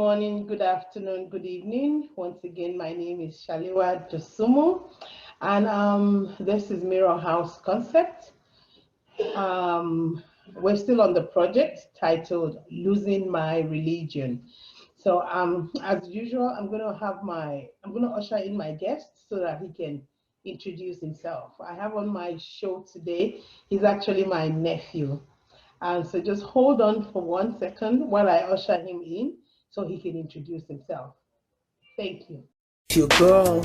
morning, good afternoon, good evening. Once again, my name is Shaliwa Josumu, and this is Mirror House Concept. Um, we're still on the project titled Losing My Religion. So, as usual, I'm gonna usher in my guest so that he can introduce himself. I have on my show today, he's actually my nephew. And so just hold on for 1 second while I usher him in so he can introduce himself. Thank you. Your girl,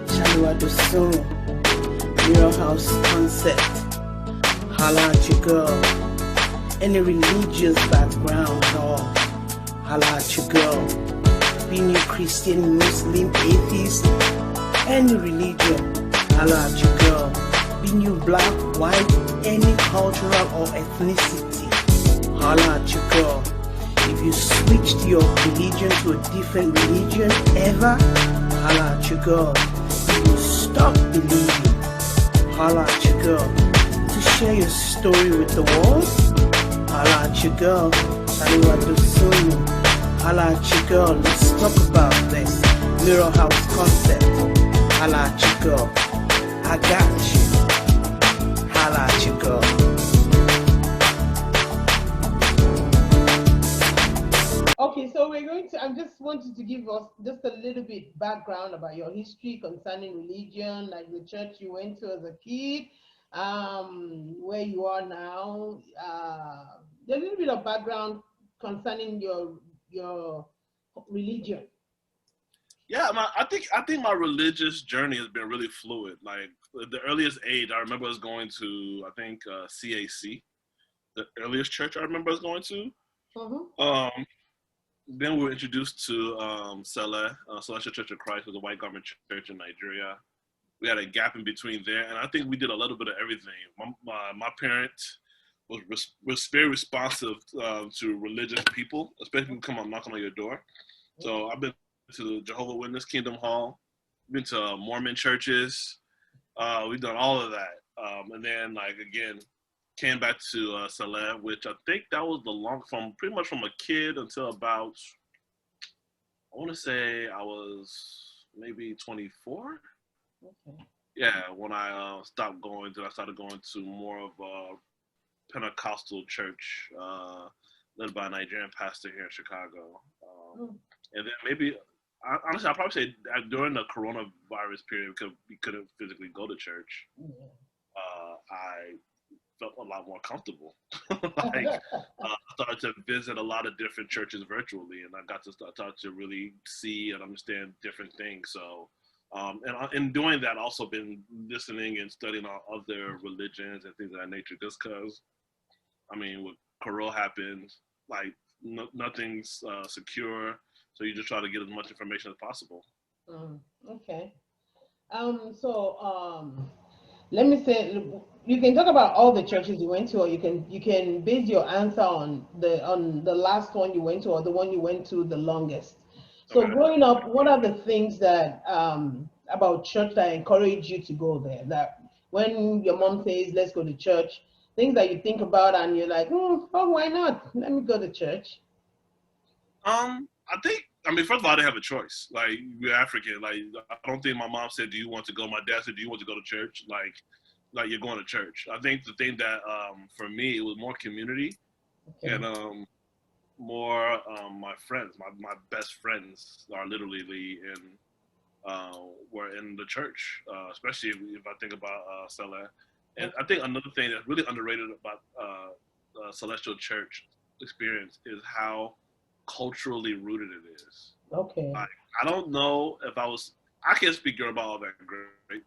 Shaliwa Dosun, Mirror House Concept. Holla at your girl. Any religious background or holla at your girl. Being you Christian, Muslim, Atheist, any religion, holla at your girl. Being you black, white, any cultural or ethnicity, holla at your girl. If you switched your religion to a different religion ever, holla at your girl. If you stop believing, holla at your girl. To share your story with the world, holla at your girl. Shaliwa Dosun, holla at your girl. Let's talk about this Mirror House Concept. Holla at your girl. I got you. Holla at your girl. Okay, so I just wanted to give us just a little bit background about your history concerning religion, like the church you went to as a kid, where you are now. A little bit of background concerning your religion. Yeah, I think my religious journey has been really fluid. Like the earliest age, I remember us going to CAC, the earliest church I remember us going to. Mm-hmm. Then we were introduced to Celestial Church of Christ, was a white garment church in Nigeria. We had a gap in between there, and I think we did a little bit of everything. My parents was very responsive to religious people, especially when come up knocking on your door. So I've been to the Jehovah's Witness Kingdom Hall, been to Mormon churches. We've done all of that, and then again came back to Saleh, which I think that was pretty much from a kid until about, I want to say I was maybe 24. Okay. Yeah, when I stopped going, then I started going to more of a Pentecostal church led by a Nigerian pastor here in Chicago. And then maybe, honestly, I'd probably say during the coronavirus period, because we couldn't physically go to church, I felt a lot more comfortable. I started to visit a lot of different churches virtually, and I got to start to really see and understand different things. So, and in doing that, also been listening and studying on other religions and things of that nature. Just because, when Corona happened, nothing's secure, so you just try to get as much information as possible. Okay. So let me say, you can talk about all the churches you went to, or you can base your answer on the last one you went to, or the one you went to the longest. So Okay. growing up, what are the things that about church that encourage you to go there? That when your mom says let's go to church, things that you think about and you're like, oh, why not? Let me go to church. First of all, I didn't have a choice. Like, we're African. Like, I don't think my mom said, "Do you want to go?" My dad said, "Do you want to go to church?" Like you're going to church. I think the thing that for me, it was more community, Okay. and more my friends. My best friends are literally were in the church, especially if I think about Salah. And I think another thing that's really underrated about Celestial Church experience is how culturally rooted it is. Okay. I don't know if I can't speak Yoruba all that great.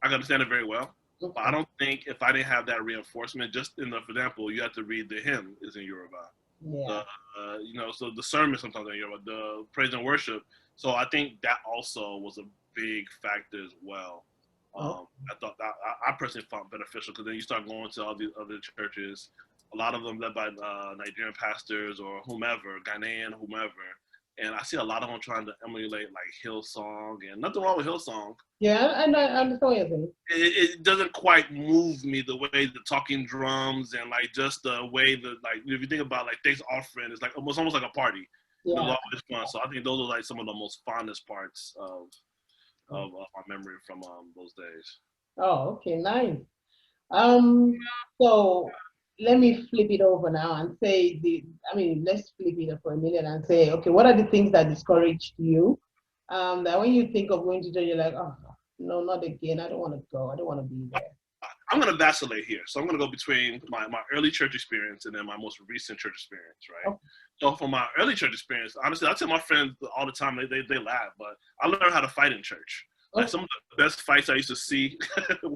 I can understand it very well. Okay. But I don't think if I didn't have that reinforcement, just for example, you have to read the hymn is in Yoruba. Yeah. So the sermon sometimes in Yoruba, the praise and worship. So I think that also was a big factor as well. I thought that I personally found beneficial, because then you start going to all these other churches, a lot of them led by Nigerian pastors or whomever, Ghanaian, whomever. And I see a lot of them trying to emulate Hillsong, and nothing wrong with Hillsong. Yeah, and I understand what you're saying. It doesn't quite move me the way the talking drums and just the way that if you think about thanks offering, it's almost like a party. It was Yeah. always fun. So I think those are like some of the most fondest parts of my memory from those days. Oh, okay, nice. So let me flip it over now and say let's flip it for a minute and say, okay, what are the things that discouraged you? That when you think of going to church, you're like, oh, no, not again. I don't want to go. I don't want to be there. I'm going to vacillate here. So I'm going to go between my early church experience and then my most recent church experience, right? Okay. So for my early church experience, honestly, I tell my friends all the time, they laugh, but I learned how to fight in church. Like some of the best fights I used to see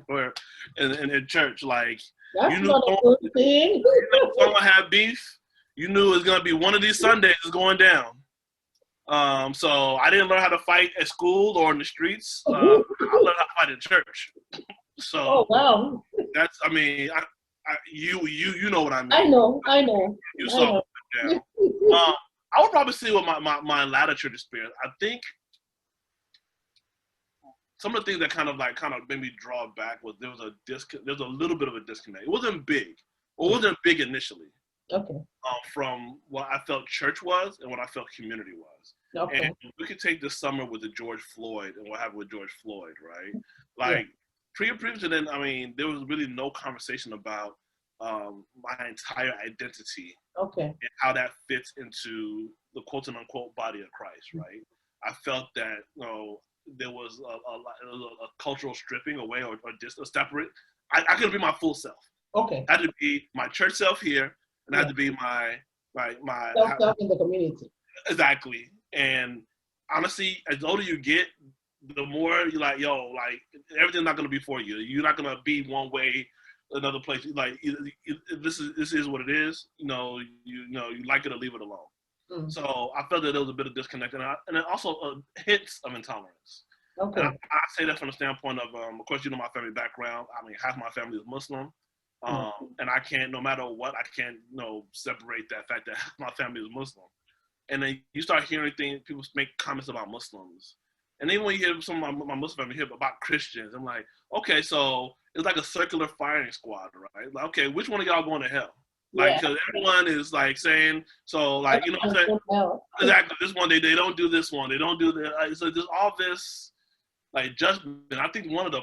were in church. Like That's you knew not a good thing. someone had beef, you knew it was going to be one of these Sundays is going down. So I didn't learn how to fight at school or in the streets. I learned how to fight in church. So Oh wow. that's, I mean, you know what I mean. I know. You saw it down. I would probably say with my latter church experience, I think some of the things that kind of made me draw back was there was a little bit of a disconnect. It wasn't big. Or it wasn't big initially. Okay. From what I felt church was and what I felt community was. Okay. And we could take this summer with the George Floyd and what happened with George Floyd, right? Like previous to then, I mean, there was really no conversation about my entire identity. Okay. And how that fits into the quote unquote body of Christ, right? I felt that there was a cultural stripping away or just a separate. I couldn't be my full self. Okay. I had to be my church self here, and I had to be my self in the community. Exactly. And honestly, as older you get, the more you're like, everything's not gonna be for you. You're not gonna be one way, another place. Like this is what it is. You like it or leave it alone. Mm-hmm. So I felt that there was a bit of disconnect, and then also hints of intolerance. Okay. And I say that from the standpoint of course, my family background. I mean, half my family is Muslim. And I can't, no matter what, I can't, separate that fact that half my family is Muslim. And then you start hearing people make comments about Muslims. And then when you hear some of my Muslim family hear about Christians, I'm like, okay, so it's like a circular firing squad, right? Like, okay, which one of y'all going to hell? Like, because everyone is like saying, so like, you know what I'm saying? Exactly, this one, they don't do this one, they don't do that. So there's all this, like, judgment. I think one of the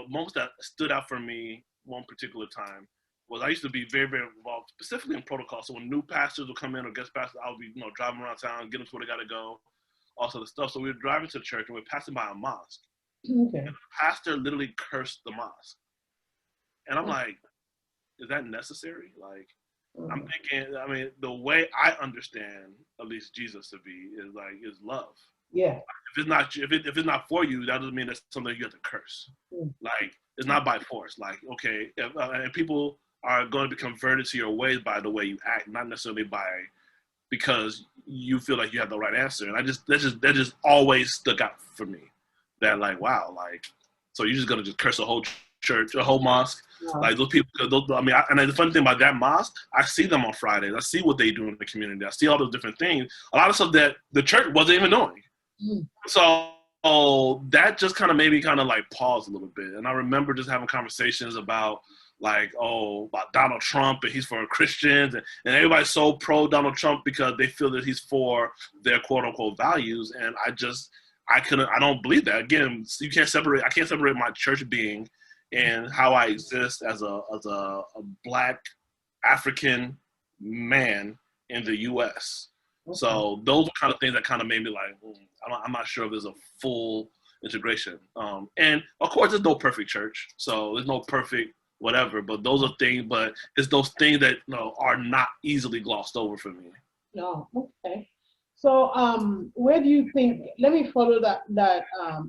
moments that stood out for me one particular time was I used to be very, very involved, specifically in protocol. So when new pastors would come in or guest pastors, I would be, driving around town, getting to where they got to go, all sort of stuff. So we were driving to church and we were passing by a mosque. Okay. And the pastor literally cursed the mosque. And I'm like, is that necessary? Like, I'm thinking, I mean, the way I understand, at least Jesus to be, is love. Yeah. If it's not for you, that doesn't mean that's something you have to curse. Like, it's not by force. Like, okay, and people are going to be converted to your ways by the way you act, not necessarily because you feel like you have the right answer. And that just always stuck out for me. That like, wow, like, so you're just gonna just curse a whole church, a whole mosque, like those people. And the funny thing about that mosque, I see them on Fridays. I see what they do in the community. I see all those different things. A lot of stuff that the church wasn't even doing. So that just kind of made me kind of like pause a little bit. And I remember just having conversations about about Donald Trump, and he's for Christians, and everybody's so pro Donald Trump because they feel that he's for their quote unquote values. And I don't believe that. Again, I can't separate my church being and how I exist as a Black African man in the U.S. Okay. So those are kind of things that kind of made me like, I'm not sure if there's a full integration. And of course, there's no perfect church, so there's no perfect whatever. But those are things. But it's those things that are not easily glossed over for me. No, okay. So, where do you think? Let me follow that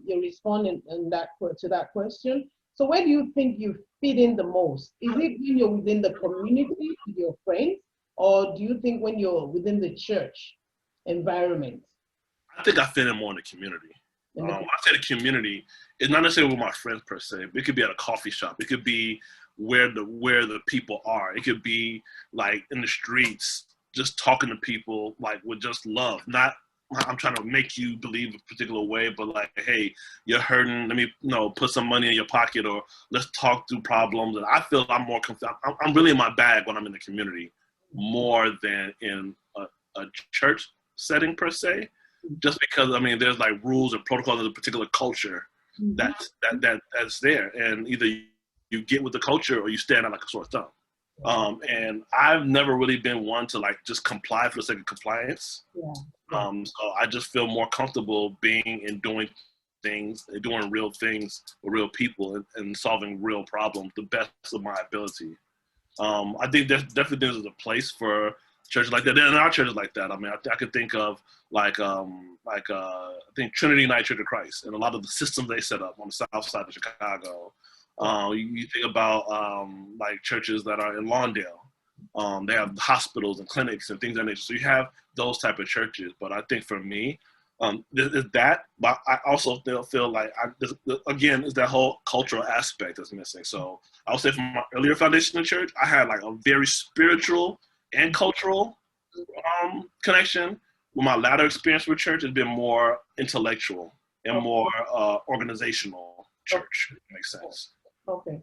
you respond in that to that question. So, where do you think you fit in the most? Is it when you're within the community with your friends, or do you think when you're within the church environment? I think I fit in more in the community. When I say the community, it's not necessarily with my friends per se. It could be at a coffee shop. It could be where the people are. It could be like in the streets, just talking to people like with just love. Not I'm trying to make you believe a particular way, but like, hey, you're hurting. Let me put some money in your pocket, or let's talk through problems. And I feel I'm more I'm really in my bag when I'm in the community more than in a church setting per se, just because I mean there's like rules and protocols of a particular culture that's there, and either you get with the culture or you stand out like a sore thumb. And I've never really been one to like just comply for the sake of compliance. So I just feel more comfortable being and doing things, doing real things with real people, and solving real problems the best of my ability. I think there's a place for churches like that. There are churches like that. I mean, I could think of I think Trinity United Church of Christ and a lot of the systems they set up on the south side of Chicago. You think about like churches that are in Lawndale. They have hospitals and clinics and things of that nature. So you have those type of churches. But I think for me, there's that. But I also feel like, again, is that whole cultural aspect that's missing. So I would say from my earlier foundation in the church, I had like a very spiritual and cultural connection. With my latter experience with church, has been more intellectual and more organizational church. If that makes sense. Okay.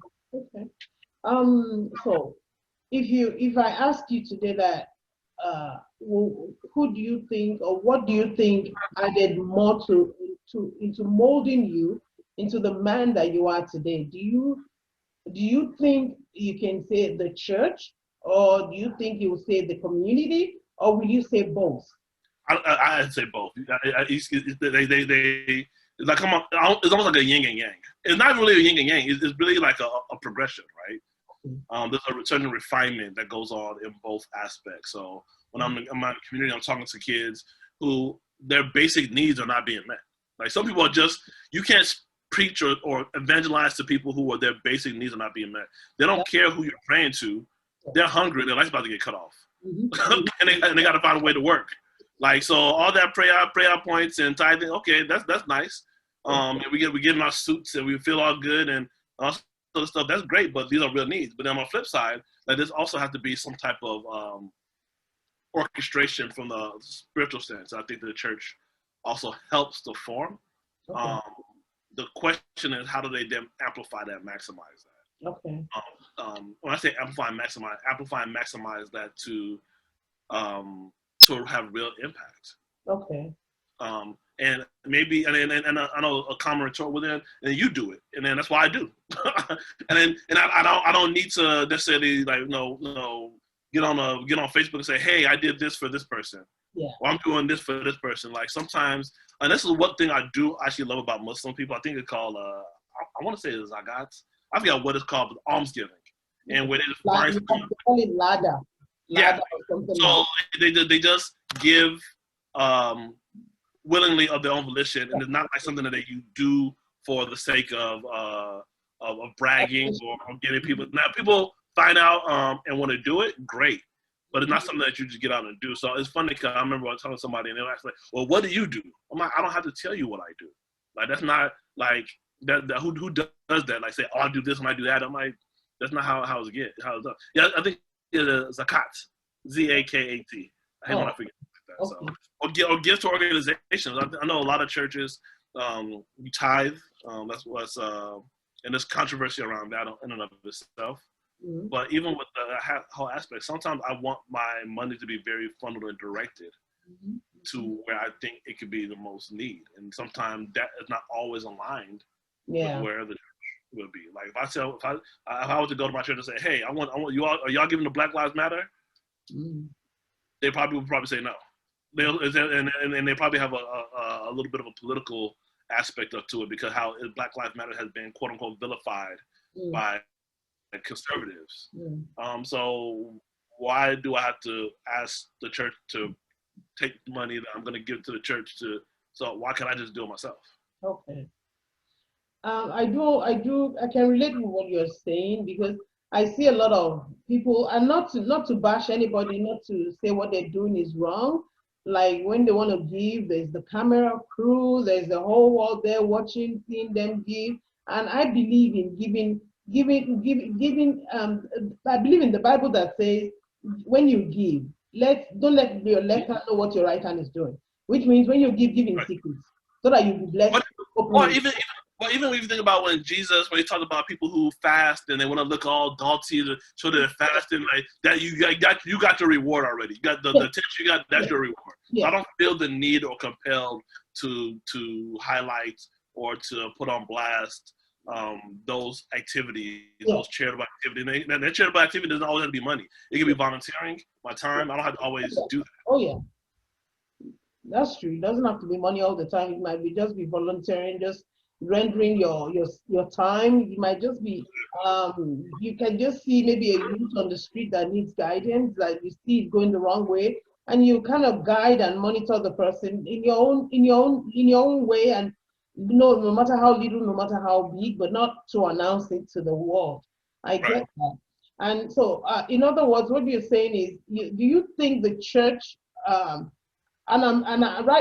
So if I ask you today that who do you think, or what do you think added more into molding you into the man that you are today? Do you think you can say the church, or do you think you will say the community, or will you say both? I'd say both. They like come on. It's almost like a yin and yang. It's not really a yin and yang. It's really like a progression, right? There's a certain refinement that goes on in both aspects. So when I'm in my community, I'm talking to kids who their basic needs are not being met. Like some people are just, you can't preach or evangelize to people who are their basic needs are not being met. They don't care who you're praying to. They're hungry. Their life's about to get cut off, and they got to find a way to work. Like so, all that prayer points and tithing. Okay, that's nice. And we get in our suits and we feel all good and all sort of stuff. That's great, but these are real needs. But then on the flip side, like this also has to be some type of orchestration from the spiritual sense. I think the church also helps to form. The question is, how do they then amplify that, maximize that? Okay. When I say amplify and maximize that to have real impact. Okay. And maybe, and I know a common retort within, and you do it, and then that's why I do. and I don't need to necessarily like get on Facebook and say, hey, I did this for this person. Yeah. Or I'm doing this for this person. Like sometimes, and this is one thing I do actually love about Muslim people. I think it's called I want to say it's zakat. I forgot what it's called, but almsgiving. And where they just call it ladder. Yeah. So they just give willingly of their own volition, and it's not like something that you do for the sake of bragging or getting people. Now people find out and want to do it, great, but it's not something that you just get out and do. So it's funny because I remember I was telling somebody, and they were actually like, "Well, what do you do?" I'm like, "I don't have to tell you what I do. Like that's not like that. Who does that? Like say, oh, I do this and I do that." I'm like, that's not how it's done. Yeah, I think it's zakat, zakat. I hate when I forget that. Okay. So or give to organizations. I know a lot of churches you tithe. That's what's and there's controversy around that in and of itself. Mm-hmm. But even with the whole aspect, sometimes I want my money to be very funneled and directed to where I think it could be the most need, and sometimes that is not always aligned with where the church will be. Like if I was to go to my church and say, "Hey, I want you all. Are y'all giving the Black Lives Matter?" They would probably say no. And they probably have a little bit of a political aspect to it because how Black Lives Matter has been quote unquote vilified by conservatives. So why do I have to ask the church to take money that I'm going to give to the church so why can't I just do it myself? Okay. I can relate with what you're saying because I see a lot of people, and not to bash anybody, not to say what they're doing is wrong. Like when they want to give, there's the camera crew, there's the whole world there watching, seeing them give. And I believe in giving. I believe in the Bible that says when you give, don't let your left hand know what your right hand is doing. Which means when you give in secret, so that you'll be blessed. Well, even when you think about when he talked about people who fast and they want to look all dalty to show that they're fasting, like that you got your reward already. You got the tips you got, that's your reward. So I don't feel the need or compelled to highlight or to put on blast those activities, those charitable activities. And that charitable activity doesn't always have to be money. It can be volunteering, my time. I don't have to always do that. Oh yeah, that's true. It doesn't have to be money all the time. It might be just be volunteering, just rendering your time. It might just be you can just see maybe a youth on the street that needs guidance, like you see it going the wrong way, and you kind of guide and monitor the person in your own way, and no matter how little, no matter how big, but not to announce it to the world. I get that. And so, in other words, what you're saying is, do you think the church, right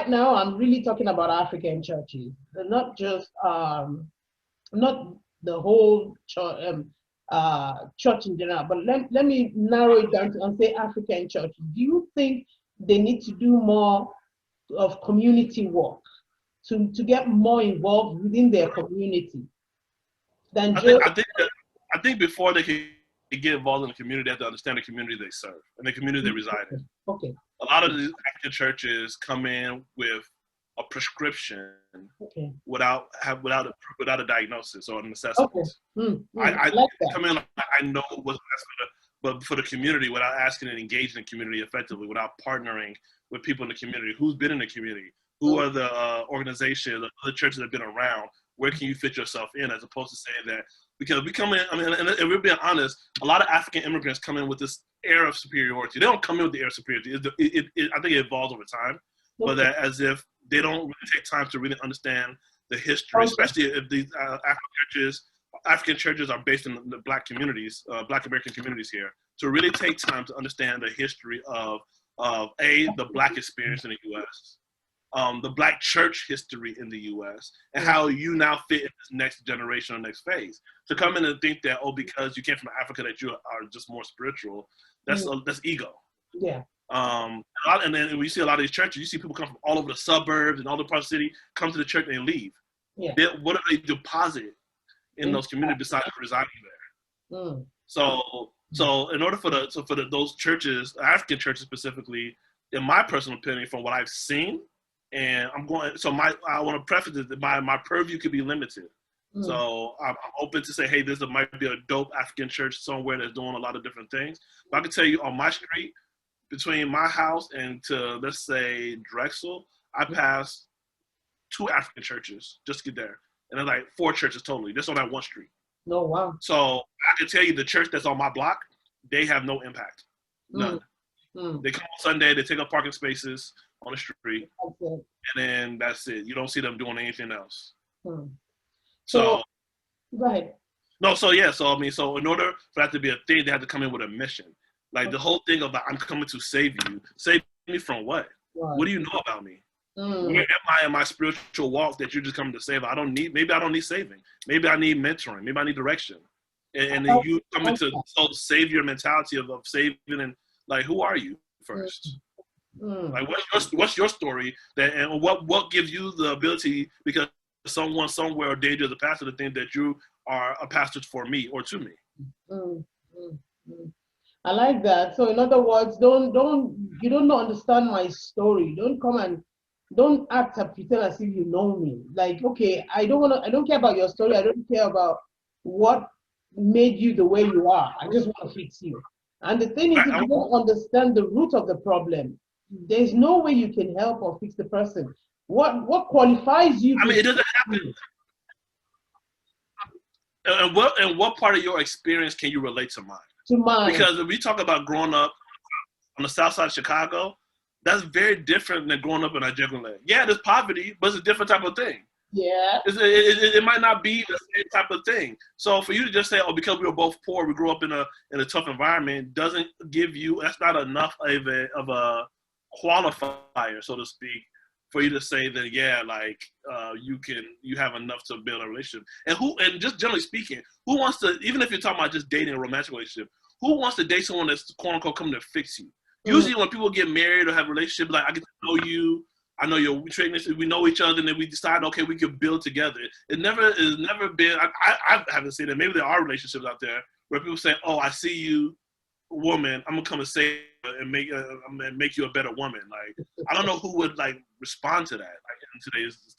now I'm really talking about African churches, not just not the whole church in general, but let me narrow it down and say African churches. Do you think they need to do more of community work to get more involved within their community than I think before they can get involved in the community, they have to understand the community they serve and the community they reside in. Okay. A lot of these African churches come in with a prescription without a diagnosis or a necessity. I like come in, I know what's best for the community without asking and engaging the community effectively, without partnering with people in the community. Who's been in the community? Who are the organizations, the churches that have been around? Where can you fit yourself in, as opposed to saying that, because we come in, I mean, and if we're being honest, a lot of African immigrants come in with this air of superiority. They don't come in with the air of superiority. I think it evolves over time, but that as if they don't really take time to really understand the history, especially if these African churches are based in the Black communities, Black American communities here, to really take time to understand the history of the Black experience in the U.S., the Black church history in the U.S., and how you now fit in this next generation or next phase. To come in and think that, because you came from Africa, that you are just more spiritual, that's ego. Yeah. And then when you see a lot of these churches, you see people come from all over the suburbs and all the parts of the city, come to the church and they leave. Yeah. What do they deposit in those communities besides residing there? So in order for those churches, African churches specifically, in my personal opinion, from what I've seen, and I want to preface it that my purview could be limited. So I'm open to say, hey, might be a dope African church somewhere that's doing a lot of different things. But I can tell you, on my street, between my house and to, let's say, Drexel, I passed 2 African churches just to get there. And then like 4 churches totally, just on that one street. Oh, wow. So I can tell you the church that's on my block, they have no impact. None. They come on Sunday, they take up parking spaces on the street, and then that's it. You don't see them doing anything else. So go ahead. No, so I mean, so in order for that to be a thing, they have to come in with a mission. Like the whole thing about I'm coming to save you. Save me from what? What do you know about me? Where am I in my spiritual walk that you're just coming to save? Maybe I don't need saving. Maybe I need mentoring. Maybe I need direction. And then you come into savior mentality of saving, and like, who are you first? Like, what's your story? And what gives you the ability, because someone somewhere ordained you as a pastor, to think that you are a pastor for me or to me? I like that. So in other words, you don't understand my story. Don't come and don't act and pretend as if you know me. Like, okay, I don't care about your story. I don't care about what made you the way you are. I just want to fix you. And the thing is, if you don't understand the root of the problem, there's no way you can help or fix the person. What qualifies you? I mean, it doesn't happen. And what part of your experience can you relate to mine? To mine. Because if we talk about growing up on the south side of Chicago, that's very different than growing up in Nigeria. Yeah, there's poverty, but it's a different type of thing. Yeah. It might not be the same type of thing. So for you to just say, because we were both poor, we grew up in a tough environment, doesn't give you, that's not enough of a qualifier, so to speak, for you to say that, you have enough to build a relationship. And just generally speaking, who wants to, even if you're talking about just dating a romantic relationship, who wants to date someone that's quote unquote coming to fix you? Usually when people get married or have relationships, like, I get to know you, I know you're we know each other, and then we decide, okay, we can build together. It's never been, I haven't seen it. Maybe there are relationships out there where people say, oh, I see you, woman, I'm gonna come and save and make you a better woman. Like, I don't know who would like respond to that like in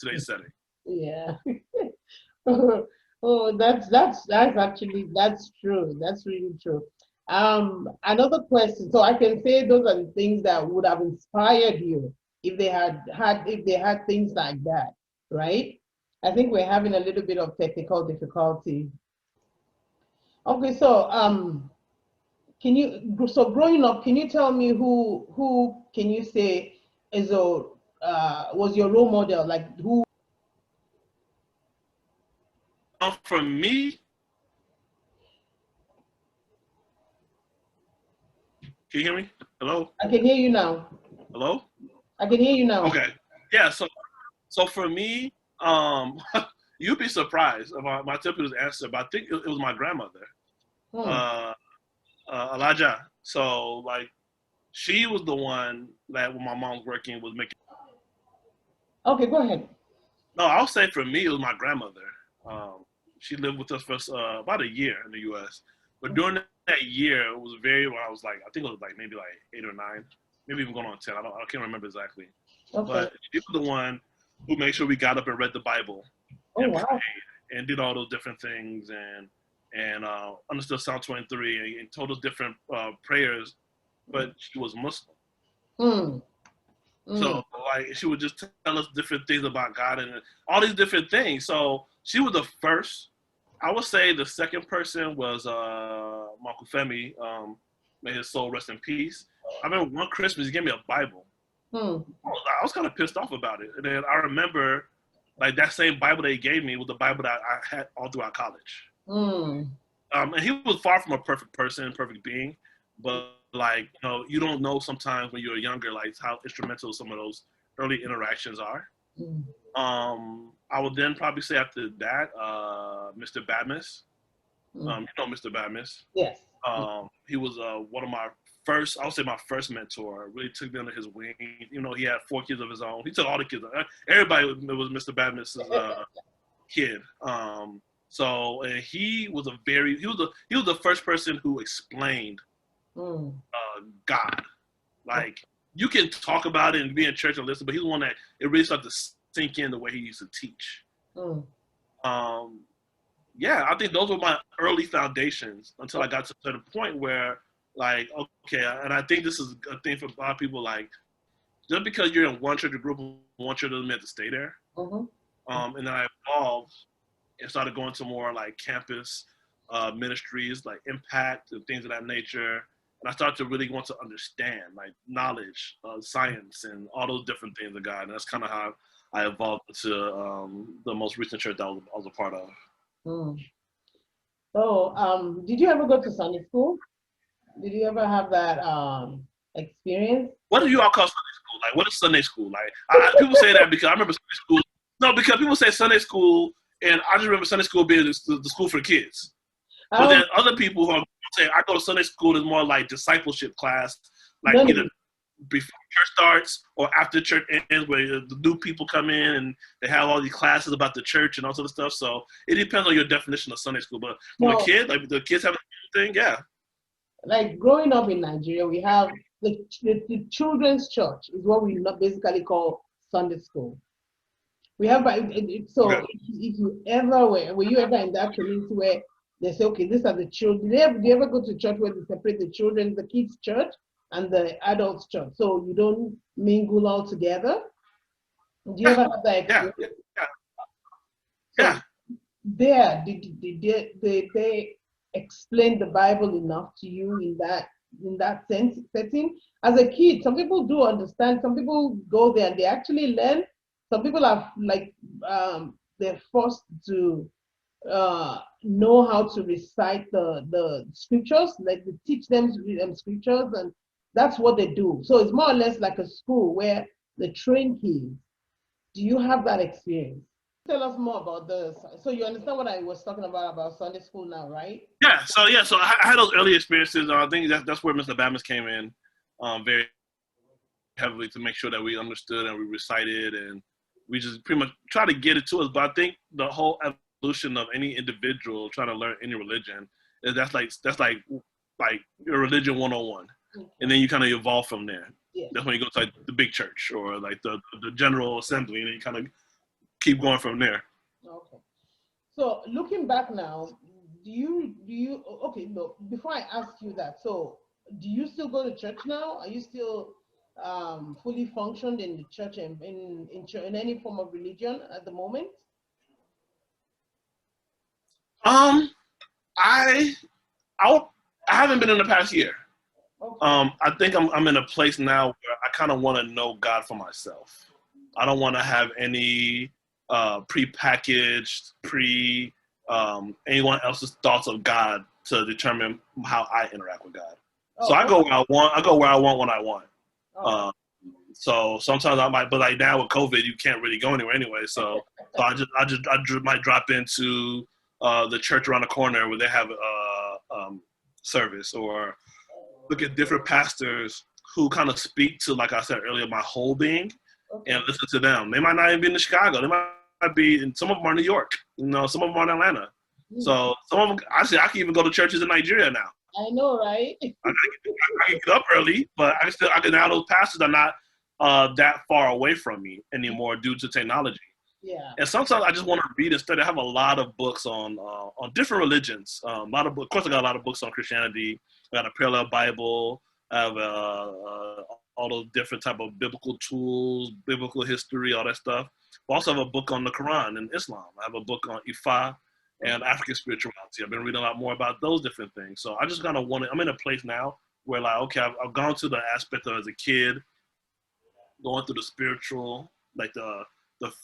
today's setting. Yeah. Oh, that's actually that's true. That's really true. Another question. So I can say those are the things that would have inspired you if they had things like that, right? I think we're having a little bit of technical difficulty. Okay, so growing up, can you tell me who can you say is a was your role model? Like who? For me, can you hear me? Hello? I can hear you now. Hello? I can hear you now. Okay. Yeah, so for me, you'd be surprised about my typical answer, but I think it was my grandmother, Elijah. So like, she was the one that when my mom was working was making. Okay, go ahead. No, I'll say for me it was my grandmother. She lived with us for about a year in the U.S. But during that year, it was when I was like, I think it was like maybe like 8 or 9, maybe even going on 10. I can't remember exactly. Okay. But she was the one who made sure we got up and read the Bible and prayed and did all those different things and understood Psalm 23 and told us different prayers. But she was Muslim. So like she would just tell us different things about God and all these different things. So she was the first. I would say the second person was Uncle Femi. May his soul rest in peace. I remember one Christmas he gave me a Bible. I was kind of pissed off about it. And then I remember like that same Bible that he gave me was the Bible that I had all throughout college. And he was far from a perfect person, perfect being, but like, you know, you don't know sometimes when you're younger, like how instrumental some of those early interactions are. I would then probably say after that, Mr. Badmus. You know Mr. Badmus. Yes. He was one of my first, I would say my first mentor. Really took me under his wing. You know, he had 4 kids of his own. He took all the kids. Everybody was Mr. Badmus' kid. So and he was the first person who explained God. Like you can talk about it and be in church and listen, but he's the one that it really started to sink in the way he used to teach. Yeah, I think those were my early foundations until I got to the point where, like, okay, and I think this is a thing for a lot of people, like, just because you're in one church or group, one church doesn't mean you have to stay there. And then I evolved and started going to more like campus ministries, like Impact and things of that nature. And I started to really want to understand, like, knowledge, science, and all those different things of God. And that's kind of how I evolved to the most recent church that I was a part of. So, did you ever go to Sunday school? Did you ever have that experience? What do you all call Sunday school? Like, what is Sunday school? Like, people say that because I remember Sunday school. No, because people say Sunday school, and I just remember Sunday school being the school for the kids. But then other people who are saying, I go to Sunday school is more like discipleship class, like either before church starts or after church ends, where the new people come in and they have all these classes about the church and all sort of stuff. So it depends on your definition of Sunday school. But for a kid, like the kids have a thing, yeah. Like growing up in Nigeria, we have the children's church is what we basically call Sunday school. We have so if you ever were you ever in that community where they say, okay, these are the children. Do you ever go to church where they separate the kids' church and the adults' church, so you don't mingle all together? Do you ever have that experience? Yeah. There, did they explain the Bible enough to you in that setting? As a kid, some people do understand. Some people go there and they actually learn. Some people are like they're forced to know how to recite the scriptures, like they teach them scriptures, and that's what they do. So it's more or less like a school where they train kids. Do you have that experience? Tell us more about this. So you understand what I was talking about Sunday school now, right? Yeah. So I had those early experiences. I think that's where Mr. Badmus came in very heavily to make sure that we understood and we recited, and we just pretty much try to get it to us. But I think the whole evolution of any individual trying to learn any religion is that's like your religion 101. and then you kind of evolve from there. Yes. That's when you go to like the big church or like the general assembly, and then you kind of keep going from there. Okay. So looking back now, do you okay, no, before I ask you that, so do you still go to church now? Are you still fully functioned in the church and in any form of religion at the moment? I I haven't been in the past year. Okay. I think I'm in a place now where I kind of want to know God for myself. I don't want to have any prepackaged, anyone else's thoughts of God to determine how I interact with God. Oh, So I go where I want. I go where I want when I want. oh. So sometimes I might, but like now with COVID, you can't really go anywhere anyway. So I might drop into the church around the corner where they have service, or look at different pastors who kind of speak to, like I said earlier, my whole being, Okay. and listen to them. They might not even be in Chicago. They might be in, some of them are in New York. You know, some of them are in Atlanta. So some of them, actually, I can even go to churches in Nigeria now. I know, right? I can get up early, but I can now those pastors are not that far away from me anymore due to technology. Yeah. And sometimes I just want to read and study. I have a lot of books on different religions. A lot of, of course, I got a lot of books on Christianity. I got a parallel Bible. I have all those different type of biblical tools, biblical history, all that stuff. I also have a book on the Quran and Islam. I have a book on Ifa and African spirituality. I've been reading a lot more about those different things. So I just kind of I'm in a place now where, like, okay, I've gone to the aspect of as a kid, going through the spiritual, like the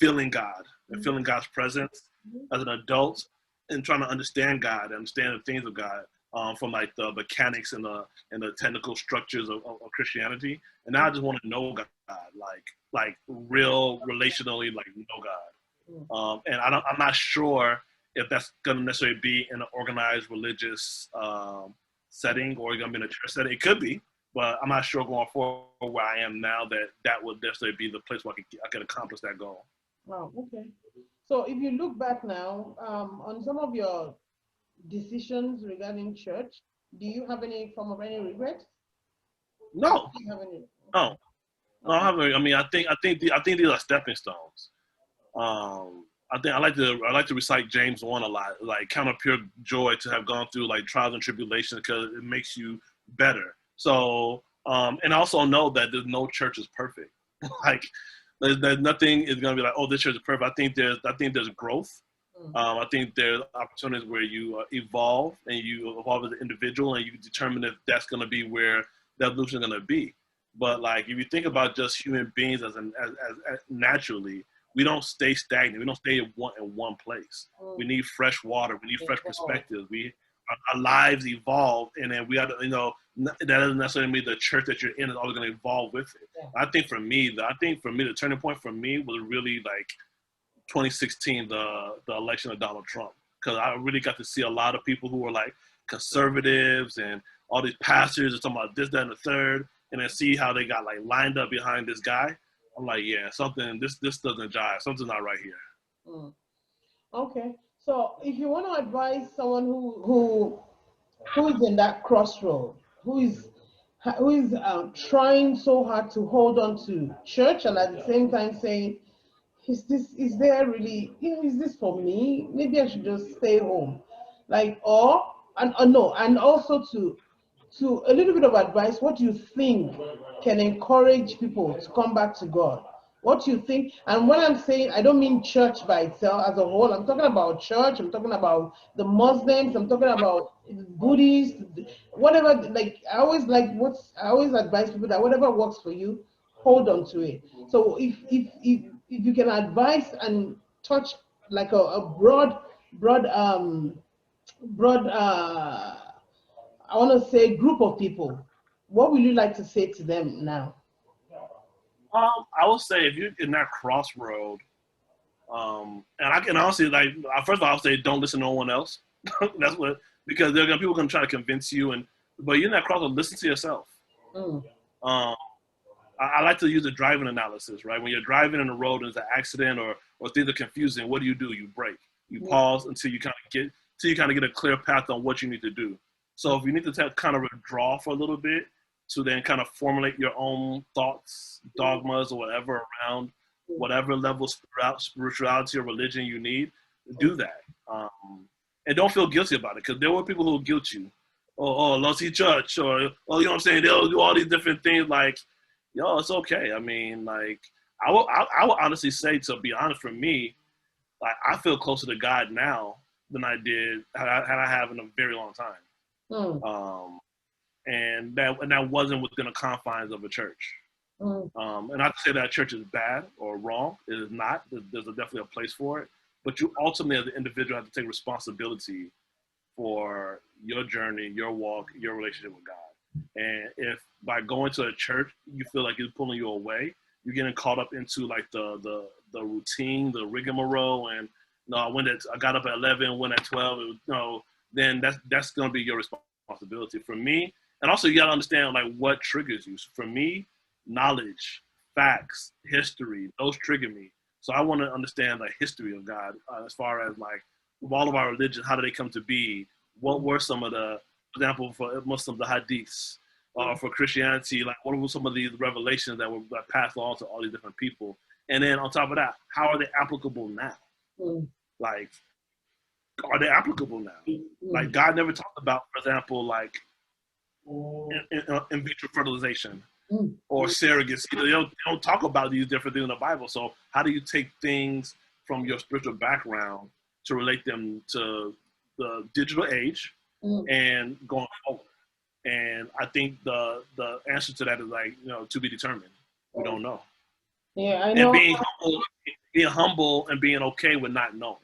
feeling God and feeling God's presence as an adult, and trying to understand God, understand the things of God, from like the mechanics and the technical structures of Christianity. And now I just want to know God, like real relationally, like know God. And I'm not sure if that's going to necessarily be in an organized religious setting or going to be in a church setting. It could be, but I'm not sure going forward where I am now that would necessarily be the place where I could accomplish that goal. Wow. Okay. So if you look back now on some of your decisions regarding church, do you have any form of any regrets? No. Do you have any? No. No, I haven't. I mean, I think these are stepping stones. I think I like to recite James 1 a lot, like count of pure joy to have gone through like trials and tribulations, because it makes you better. So, and I also know that there's no church is perfect. Like, there's nothing is gonna be like, oh, this church is perfect. I think there's growth. I think there's opportunities where you evolve, and you evolve as an individual, and you determine if that's gonna be where the evolution is gonna be. But like, if you think about just human beings as naturally, we don't stay stagnant. We don't stay in one place. We need fresh water. We need fresh perspectives. Our lives evolve, and then we got to, that doesn't necessarily mean the church that you're in is always going to evolve with it. Yeah. I think for me, the turning point for me was really like 2016, the election of Donald Trump, because I really got to see a lot of people who were like conservatives and all these pastors and talking about this, that, and the third, and then see how they got like lined up behind this guy. I'm like, yeah, this doesn't jive. Something's not right here. Okay. So if you want to advise someone who is in that crossroad, who is trying so hard to hold on to church, and at the same time saying, is this for me? Maybe I should just stay home. Like, and also to a little bit of advice, what do you think can encourage people to come back to God? What do you think? And when I'm saying, I don't mean church by itself as a whole. I'm talking about church. I'm talking about the Muslims. I'm talking about Buddhists, whatever. Like, I always advise people that whatever works for you, hold on to it. So if you can advise and touch like a broad I want to say group of people, what would you like to say to them now? I would say if you're in that crossroad, and I can honestly, like, first of all, I would say don't listen to no one else. That's because people going to try to convince you, but you're in that crossroad, listen to yourself. I like to use a driving analysis, right? When you're driving in the road and there's an accident or things are confusing, what do? You brake. You pause until you kind of get a clear path on what you need to do. So if you need to kind of withdraw for a little bit to then kind of formulate your own thoughts, dogmas, or whatever around whatever level of spirituality or religion you need. Do that. And don't feel guilty about it, because there were people who will guilt you. Oh, Lossy Church, or, you know what I'm saying? They'll do all these different things like, yo, it's okay. I mean, like, I will honestly say, to be honest, for me, like, I feel closer to God now than I did had I have in a very long time. And that wasn't within the confines of a church. And not to say that church is bad or wrong. It is not. There's definitely a place for it. But you ultimately, as an individual, have to take responsibility for your journey, your walk, your relationship with God. And if by going to a church, you feel like it's pulling you away, you're getting caught up into like the routine, the rigmarole, and no, I got up at 11, went at 12. Then that's going to be your responsibility. For me, and also you got to understand like what triggers you. So for me, knowledge, facts, history, those trigger me. So I want to understand the history of God, as far as like with all of our religions, how did they come to be? What were some of the, for example, for Muslims, the hadiths, for Christianity, like what were some of these revelations that were passed on to all these different people? And then on top of that, how are they applicable now? Like, are they applicable now? Like God never talked about, for example, like in vitro fertilization. Or surrogacy. They don't talk about these different things in the Bible. So how do you take things from your spiritual background to relate them to the digital age and going forward? And I think the answer to that is like, to be determined. We don't know. Yeah, I know. And being humble and being okay with not knowing.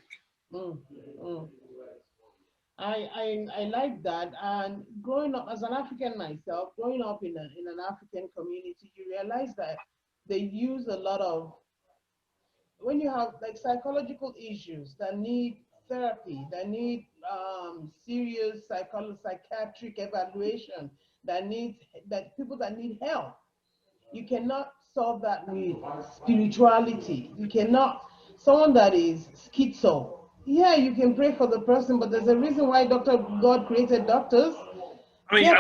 I like that. And growing up as an African myself, growing up in an African community, you realize that they use a lot of, when you have like psychological issues that need therapy, that need serious psychiatric evaluation, that people that need help, you cannot solve that with spirituality. You cannot, someone that is schizo, yeah, you can pray for the person, but there's a reason why God created doctors. I mean,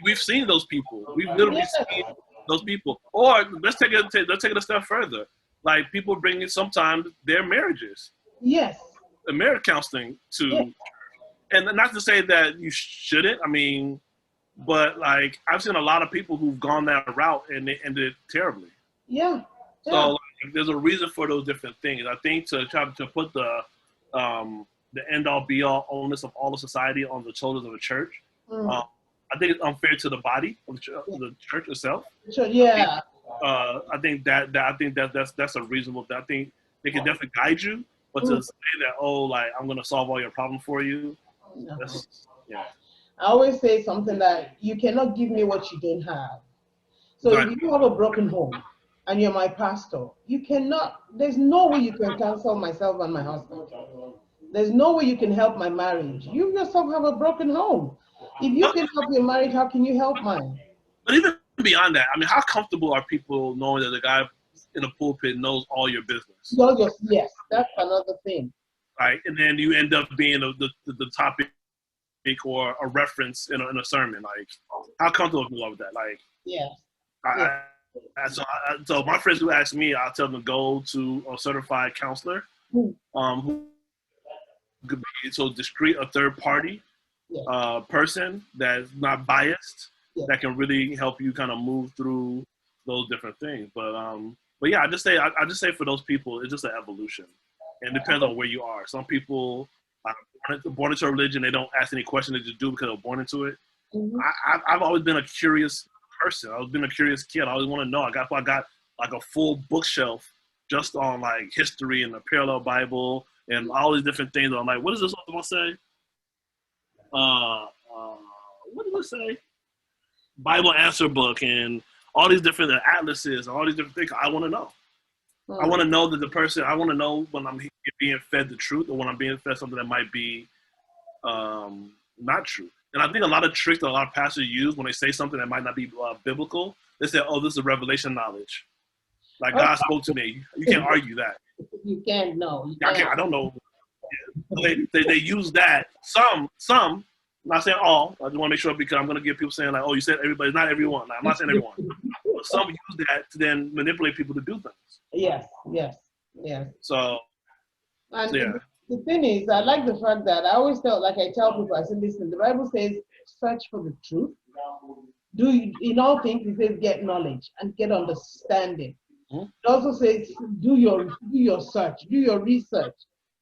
we've seen those people. We've literally seen those people. Or let's take it a step further. Like people bringing sometimes their marriages. Yes. The marriage counseling to, and not to say that you shouldn't. I mean, but like I've seen a lot of people who've gone that route and they ended terribly. Yeah. So like, there's a reason for those different things. I think to try to put the end all be all onus of all of society on the shoulders of a church. I think it's unfair to the body of the church itself. Sure, yeah. I think that's a reasonable. I think they can definitely guide you, but to say that like I'm gonna solve all your problems for you, I always say something that you cannot give me what you don't have. So if you have a broken home and you're my pastor, you cannot. There's no way you can cancel myself and my husband. There's no way you can help my marriage. You yourself have a broken home. If you can help your marriage, how can you help mine? But even beyond that, I mean, how comfortable are people knowing that the guy in the pulpit knows all your business? Yes, that's another thing. Right, and then you end up being the topic or a reference in a sermon. Like, how comfortable are you with that? Like, so my friends who ask me, I'll tell them to go to a certified counselor, who could be so discreet, a third party person that's not biased, that can really help you kind of move through those different things. But yeah, I just say for those people, it's just an evolution, and it depends on where you are. Some people are born into a religion, they don't ask any questions, they just do because they're born into it. I've always been a curious person. I've been a curious kid. I always want to know. I got like a full bookshelf just on like history and the parallel Bible and all these different things. I'm like, what is this supposed to say? What does it say? Bible answer book and all these different atlases and all these different things. I want to know. I want to know that the person. I want to know when I'm being fed the truth or when I'm being fed something that might be not true. And I think a lot of tricks that a lot of pastors use when they say something that might not be biblical, they say, "Oh, this is revelation knowledge." Like God spoke to me. You can't argue that. You can't know. I don't know. They use that. Some not saying all. I just want to make sure because I'm going to get people saying like, "Oh, you said everybody." Not everyone. I'm not saying everyone. But some use that to then manipulate people to do things. Yes. So And yeah. the thing is, I like the fact that I always tell, like I tell people, I say, listen, the Bible says, search for the truth. In all things, it says, get knowledge and get understanding. It also says, do your search, do your research,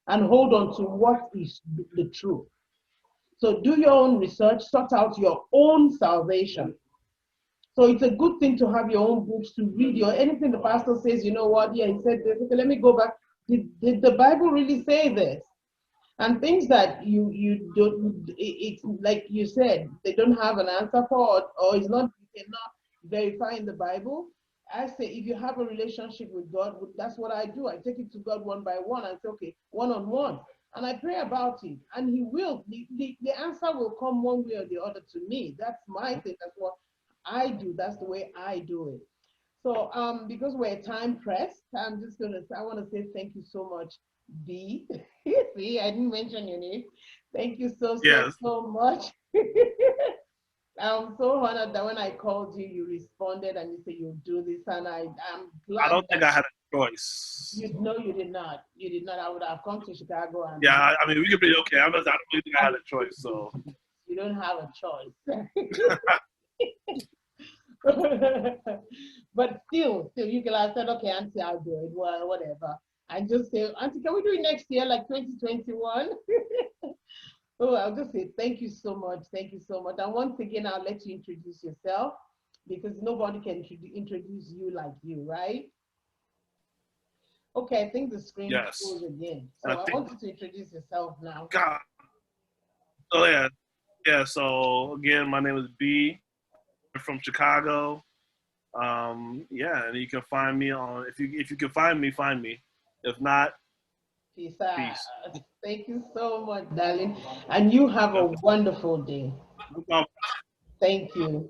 and hold on to what is the truth. So do your own research, sort out your own salvation. So it's a good thing to have your own books to read. Anything the pastor says, you know what? Yeah, he said this. Okay, let me go back. Did the Bible really say this? And things that you don't, it's like you said, they don't have an answer for, or it's not, you cannot verify in the Bible. I say, if you have a relationship with God, that's what I do. I take it to God one by one and say, okay, one-on-one. And I pray about it. And he will, the answer will come one way or the other to me. That's my thing. That's what I do. That's the way I do it. So because we're time pressed, I want to say thank you so much, B. See, I didn't mention your name. Thank you so much. I'm so honored that when I called you, you responded and you said you'll do this, and I'm glad. I don't think I had a choice. No, you did not. You did not. I would have come to Chicago and. Yeah, I mean, we could be okay. I don't really think I had a choice. So. You don't have a choice. But still, you could have said, okay, Auntie, I'll do it, well, whatever. And just say, Auntie, can we do it next year, like 2021? Oh, I'll just say, thank you so much. Thank you so much. And once again, I'll let you introduce yourself because nobody can introduce you like you, right? Okay, I think the screen goes again. So I want you to introduce yourself now. God. So yeah. So again, my name is B. I'm from Chicago. And you can find me on. If you can find me, find me. If not, peace out. Thank you so much, darling. And you have a wonderful day. Thank you.